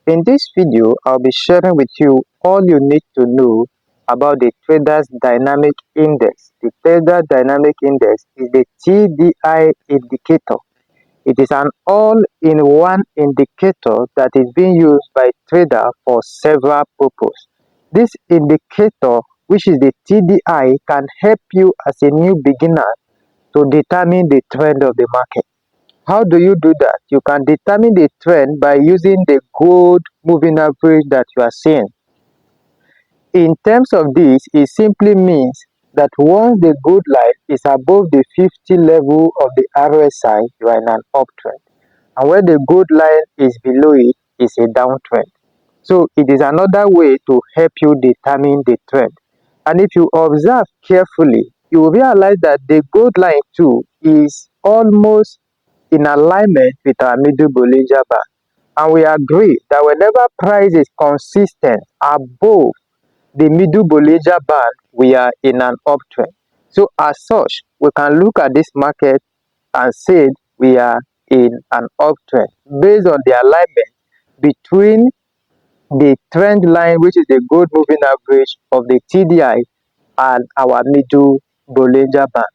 In this video, I'll be sharing with you all you need to know about the Traders Dynamic Index. The Trader Dynamic Index is the TDI indicator. It is an all-in-one indicator that is being used by traders for several purposes. This indicator, which is the TDI, can help you as a new beginner to determine the trend of the market. How do you do that? You can determine the trend by using the gold moving average that you are seeing. In terms of this, it simply means that once the gold line is above the 50 level of the RSI, you are in an uptrend. And when the gold line is below it, it's a downtrend. So it is another way to help you determine the trend. And if you observe carefully, you will realize that the gold line too is almost in alignment with our middle Bollinger Band. And we agree that whenever price is consistent above the middle Bollinger Band, we are in an uptrend. So as such, we can look at this market and say we are in an uptrend based on the alignment between the trend line, which is the gold moving average of the TDI, and our middle Bollinger Band.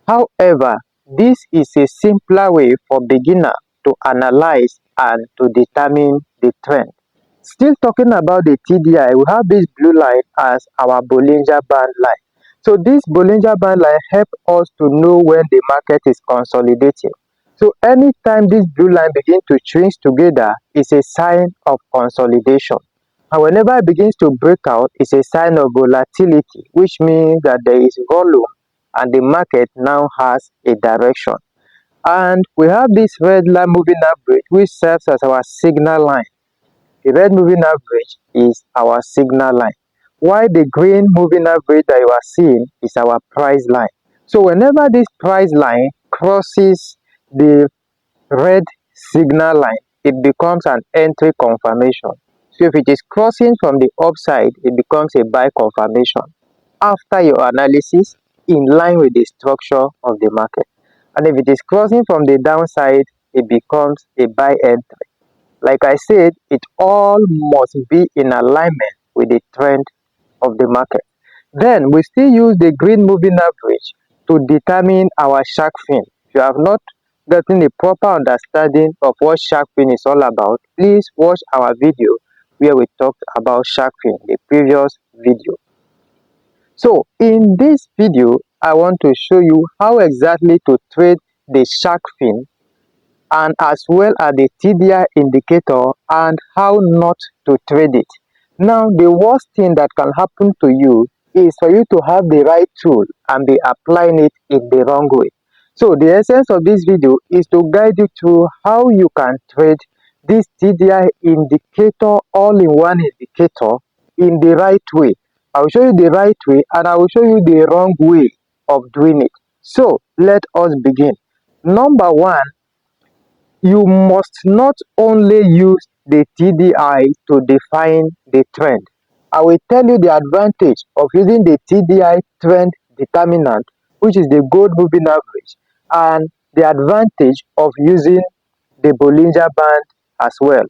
However, this is a simpler way for beginners to analyze and to determine the trend. Still talking about the TDI, we have this blue line as our Bollinger Band line. So this Bollinger Band line helps us to know when the market is consolidating. So anytime this blue line begins to change together, it's a sign of consolidation. And whenever it begins to break out, it's a sign of volatility, which means that there is volume and the market now has a direction. And we have this red line moving average, which serves as our signal line. The red moving average is our signal line, while the green moving average that you are seeing is our price line. So whenever this price line crosses the red signal line, it becomes an entry confirmation. So if it is crossing from the upside, it becomes a buy confirmation after your analysis in line with the structure of the market. And if it is crossing from the downside, it becomes a buy entry. Like I said, it all must be in alignment with the trend of the market. Then we still use the green moving average to determine our shark fin. If you have not gotten a proper understanding of what shark fin is all about, please watch our video where we talked about shark fin, the previous video. So in this video, I want to show you how exactly to trade the shark fin and as well as the TDI indicator and how not to trade it. Now, the worst thing that can happen to you is for you to have the right tool and be applying it in the wrong way. So the essence of this video is to guide you through how you can trade this TDI indicator, all-in-one indicator, in the right way. I will show you the right way and I will show you the wrong way of doing it. So let us begin. Number one, you must not only use the TDI to define the trend. I will tell you the advantage of using the TDI trend determinant, which is the gold moving average, and the advantage of using the Bollinger Band as well.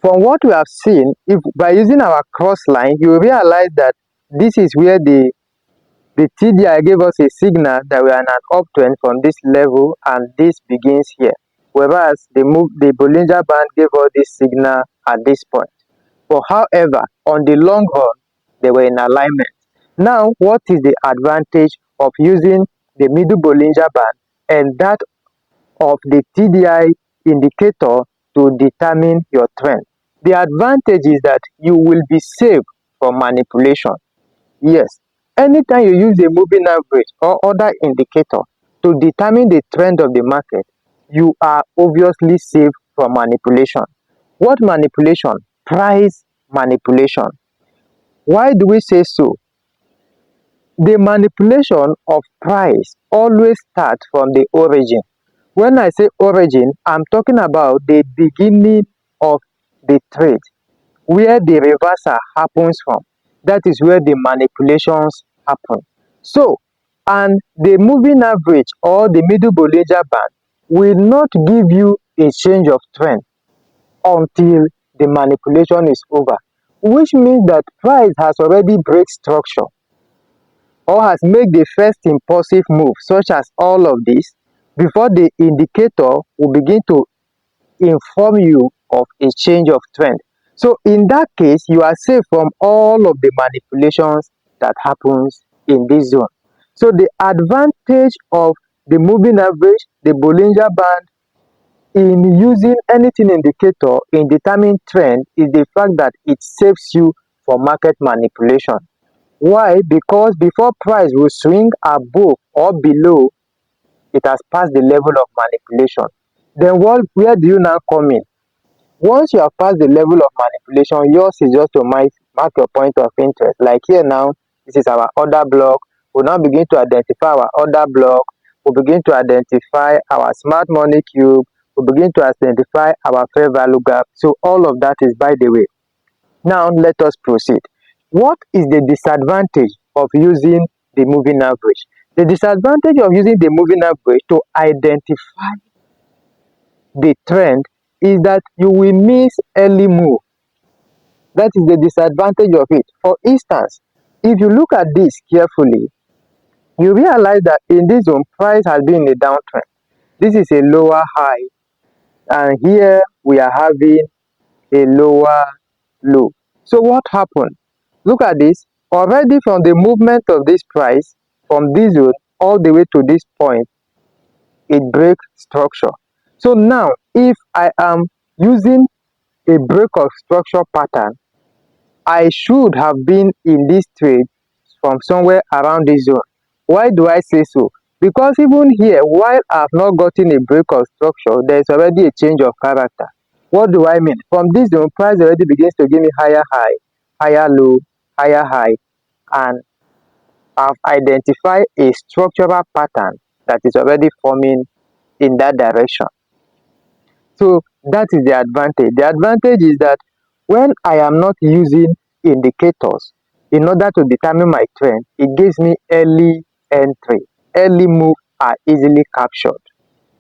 From what we have seen, if by using our cross line, you realize that this is where the TDI gave us a signal that we are in an uptrend from this level and this begins here. Whereas the Bollinger Band gave us this signal at this point. But however, on the long run, they were in alignment. Now, what is the advantage of using the middle Bollinger Band and that of the TDI indicator to determine your trend? The advantage is that you will be safe from manipulation. Yes, anytime you use a moving average or other indicator to determine the trend of the market, you are obviously safe from manipulation. What manipulation? Price manipulation. Why do we say so? The manipulation of price always starts from the origin. When I say origin, I'm talking about the beginning of the trade, where the reversal happens from. That is where the manipulations happen. So, and the moving average or the middle Bollinger Band will not give you a change of trend until the manipulation is over, which means that price has already break structure or has made the first impulsive move, such as all of this, before the indicator will begin to inform you of a change of trend. So in that case, you are safe from all of the manipulations that happens in this zone. So the advantage of the moving average, the Bollinger Band, in using anything indicator in determining trend is the fact that it saves you from market manipulation. Why? Because before price will swing above or below, it has passed the level of manipulation. Then where do you now come in? Once you have passed the level of manipulation, yours is just to mark your point of interest. Like here now, this is our order block. We'll now begin to identify our order block. We'll begin to identify our smart money cube. We'll begin to identify our fair value gap. So all of that is by the way. Now let us proceed. What is the disadvantage of using the moving average? The disadvantage of using the moving average to identify the trend is that you will miss early move. That is the disadvantage of it. For instance, if you look at this carefully, you realize that in this zone, price has been in a downtrend. This is a lower high, and here we are having a lower low. So what happened? Look at this. Already from the movement of this price, from this zone all the way to this point, it breaks structure. So now, if I am using a break of structure pattern, I should have been in this trade from somewhere around this zone. Why do I say so? Because even here, while I have not gotten a break of structure, there is already a change of character. What do I mean? From this zone, price already begins to give me higher high, higher low, higher high, and I've identified a structural pattern that is already forming in that direction. So that is the advantage. The advantage is that when I am not using indicators in order to determine my trend, it gives me early entry. Early moves are easily captured.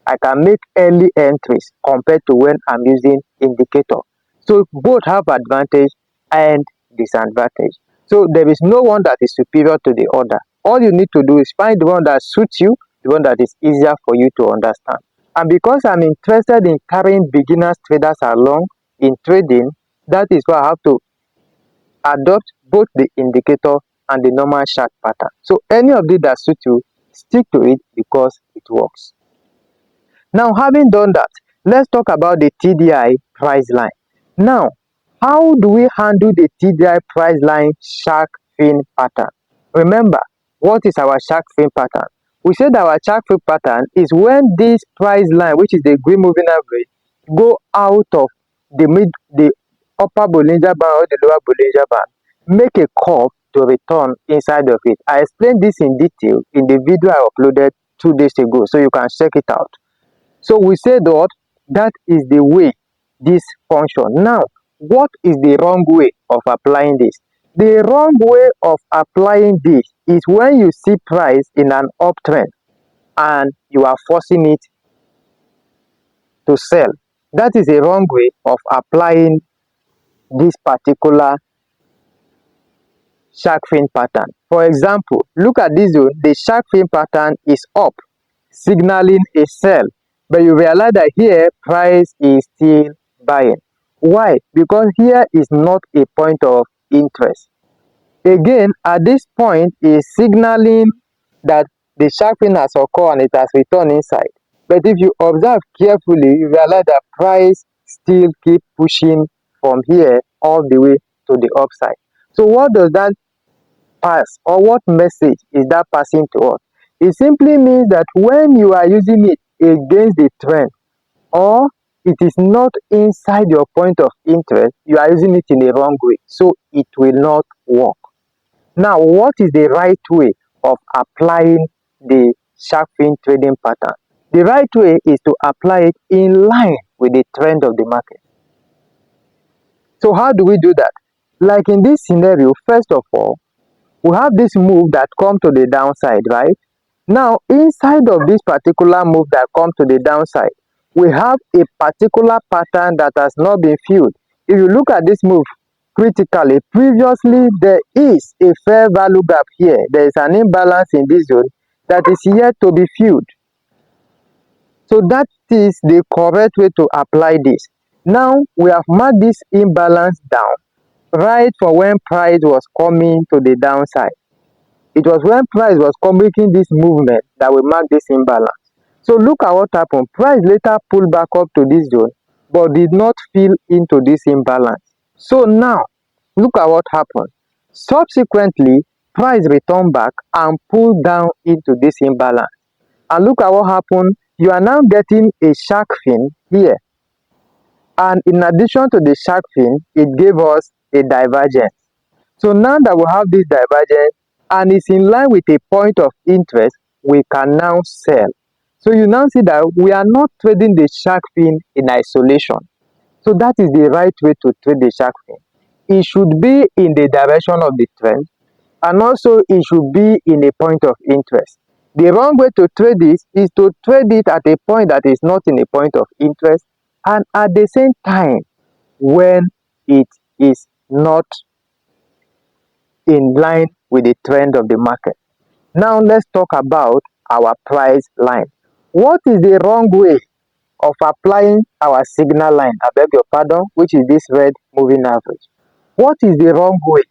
I can make early entries compared to when I'm using indicator. So both have advantage and disadvantage. So there is no one that is superior to the other. All you need to do is find the one that suits you, the one that is easier for you to understand. And because I'm interested in carrying beginners traders along in trading, that is why I have to adopt both the indicator and the normal chart pattern. So any of these that suit you, stick to it because it works. Now, having done that, let's talk about the TDI price line. Now, how do we handle the TDI price line shark fin pattern? Remember, what is our shark fin pattern? We said our shark fin pattern is when this price line, which is the green moving average, go out of the upper Bollinger Band or the lower Bollinger Band, make a curve to return inside of it. I explained this in detail in the video I uploaded 2 days ago, so you can check it out. So we say that is the way this function. Now, what is the wrong way of applying this? The wrong way of applying this is when you see price in an uptrend and you are forcing it to sell. That is a wrong way of applying this particular shark fin pattern. For example, look at this zone. The shark fin pattern is up, signaling a sell, but you realize that here price is still buying. Why? Because here is not a point of interest. Again, at this point is signaling that the shark fin has occurred and it has returned inside. But if you observe carefully, you realize that price still keep pushing from here all the way to the upside. So what does that pass, or what message is that passing to us? It simply means that when you are using it against the trend, or it is not inside your point of interest, you are using it in a wrong way, so it will not work. Now, what is the right way of applying the shark fin trading pattern? The right way is to apply it in line with the trend of the market. So how do we do that? Like in this scenario, first of all, we have this move that come to the downside, right? Now, inside of this particular move that come to the downside, we have a particular pattern that has not been filled. if you look at this move critically, previously there is a fair value gap here. There is an imbalance in this zone that is yet to be filled. So that is the correct way to apply this. Now we have marked this imbalance down right from when price was coming to the downside. It was when price was making this movement that we marked this imbalance. So look at what happened. Price later pulled back up to this zone but did not fill into this imbalance. So now look at what happened. Subsequently, price returned back and pulled down into this imbalance. And look at what happened. You are now getting a shark fin here. And in addition to the shark fin, it gave us a divergence. So now that we have this divergence and it's in line with a point of interest, we can now sell. So you now see that we are not trading the shark fin in isolation. So that is the right way to trade the shark fin. It should be in the direction of the trend, and also it should be in a point of interest. The wrong way to trade this is to trade it at a point that is not in a point of interest, and at the same time when it is not in line with the trend of the market. Now let's talk about our price line. What is the wrong way of applying our signal line? I beg your pardon, which is this red moving average. What is the wrong way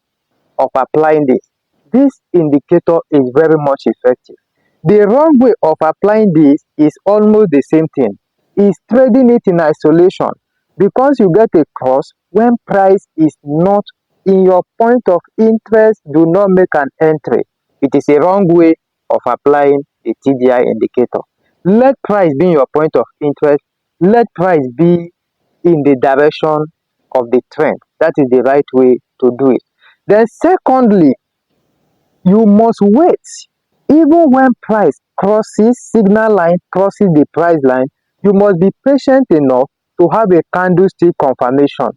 of applying this? This indicator is very much effective. The wrong way of applying this is almost the same thing. Is trading it in isolation, because you get a cross when price is not in your point of interest. Do not make an entry. It is a wrong way of applying the TDI indicator. Let price be in your point of interest. Let price be in the direction of the trend. That is the right way to do it. Then secondly, you must wait. Even when price crosses signal line, crosses the price line, you must be patient enough to have a candlestick confirmation.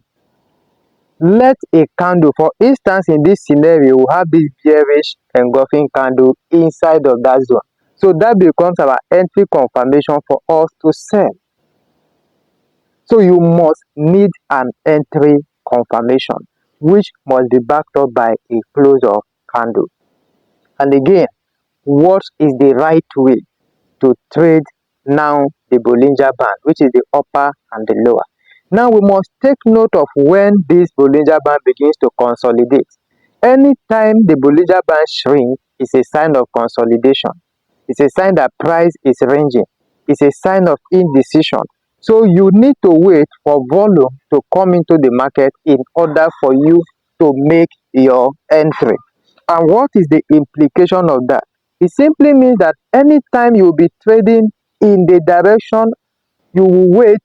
Let a candle, for instance, in this scenario, we have this bearish engulfing candle inside of that zone. So that becomes our entry confirmation for us to sell. So you must need an entry confirmation, which must be backed up by a close of candle. And again, what is the right way to trade now the Bollinger Band, which is the upper and the lower? Now we must take note of when this Bollinger Band begins to consolidate. Anytime the Bollinger Band shrinks is a sign of consolidation. It's a sign that price is ranging. It's a sign of indecision. So you need to wait for volume to come into the market in order for you to make your entry. And what is the implication of that? It simply means that anytime you will be trading in the direction, you will wait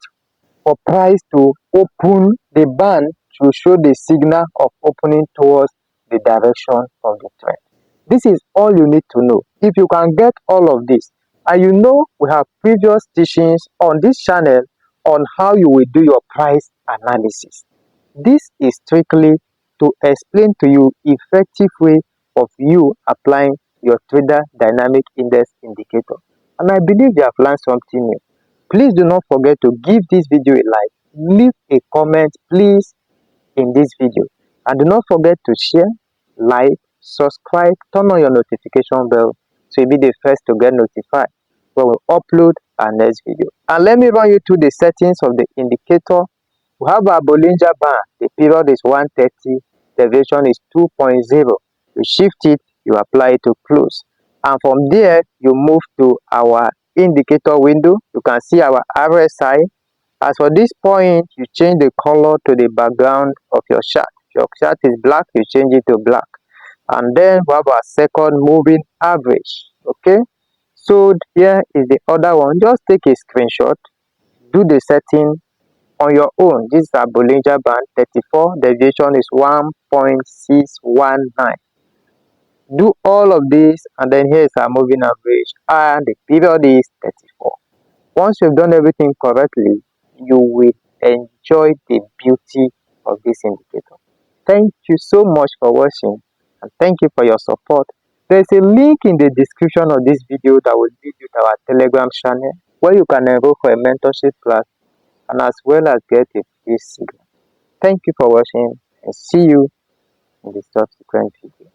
for price to open the band to show the signal of opening towards the direction of the trend. This is all you need to know. If you can get all of this, and you know we have previous teachings on this channel on how you will do your price analysis. This is strictly to explain to you effective way of you applying your trader dynamic index indicator. And I believe you have learned something new. Please do not forget to give this video a like, leave a comment please in this video, and do not forget to share, like, subscribe, turn on your notification bell so you'll be the first to get notified when we upload our next video. And let me run you through the settings of the indicator. We have our Bollinger Band. The period is 130, deviation is 2.0. You shift it, you apply it to close, and from there you move to our indicator window. You can see our RSI. As for this point, you change the color to the background of your chart. If your chart is black, you change it to black. And then we have our second moving average. Okay, so here is the other one. Just take a screenshot, do the setting on your own. This is our Bollinger Band 34, deviation is 1.619. Do all of this, and then here is our moving average, and the period is 34. Once you've done everything correctly, you will enjoy the beauty of this indicator. Thank you so much for watching, and thank you for your support. There's a link in the description of this video that will lead you to our Telegram channel, where you can enroll for a mentorship class and as well as get a free signal. Thank you for watching and see you in the subsequent video.